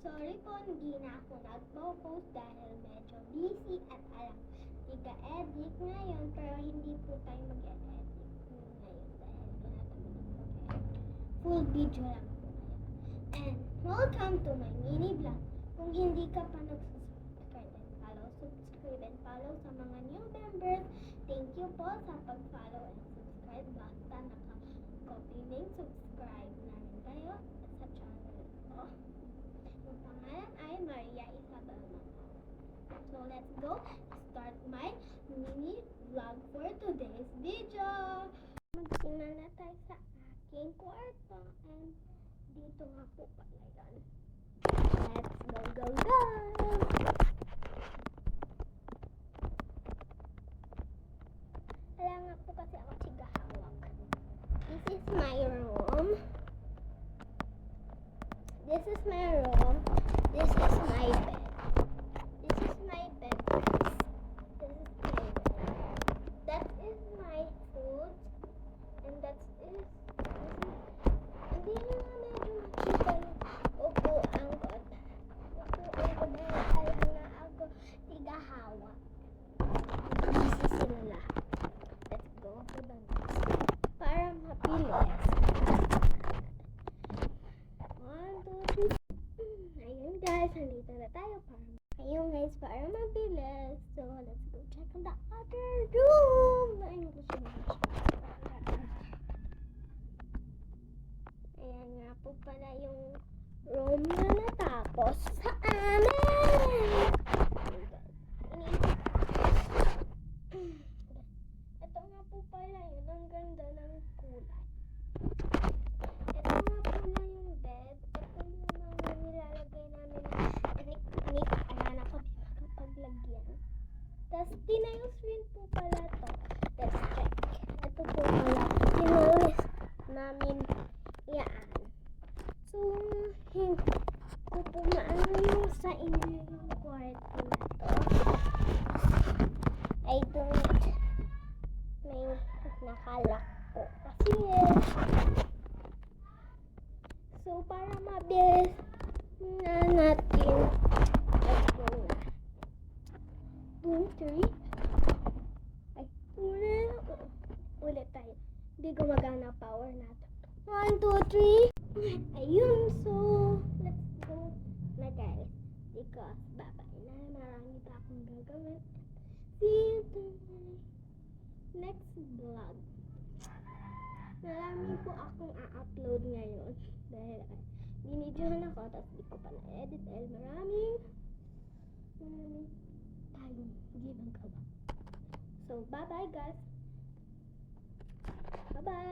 Sorry po, hindi na ako nagpo-post dahil medyo busy at alam, tiga-edit ngayon pero hindi po tayo mag-edit ngayon dahil wala kami mag-edit. Full video lang po ngayon. And welcome to my mini vlog. Kung hindi ka pa nag-subscribe and follow, subscribe and follow sa mga new members. Thank you po sa pag-follow and subscribe. Basta naka-copy link, subscribe na rin kayo sa channel ko. Yung pangalan ay Maria Isabel Manalo. So let's go start my mini vlog for today's video. Magsimula na tayo sa aking kwarto and dito nga po pala yan. Let's go! Wala nga po kasi ako tigahawak. This is my room. This is my room. This is my bed. This is my bed, guys. This is my bed. That is my food. And that is... Hindi nyo nga medyo makita yung upuan ko. Upuan ko dahil alam na ako tigahawak. Busy sila lahat. Let's go to the next. Para mapilis. 1, 2, 3. Ayun guys, nandito na tayo para mabilis. So, let's go check on the other room. English. Ayan nga po pala yung room na natapos sa amin. Ito nga po pala yun. Ang ganda ng kulay. Ito nga pala yung bed. Ito yung mga nilalagay namin na anik-anik. Ayan ako paglagyan. Tapos tinayos rin po pala to. Let's check. Ito po pala. Tinayos namin yan. So, ko po maano yung sa inyo yung kwarto na to. I don't may nakalak po kasi so para mabilis na natin ito na 2, 3 ay ulit tayo, hindi gumagana power natin. 1, 2, 3 ayun. So let's go na guys because babay na, marami pa akong gagawin. See you to my next vlog. Marami po akong a-upload ngayon dahil binidyohan ako tapos di ko pa na-edit dahil maraming tayong ginagawa. So bye bye guys. Bye bye.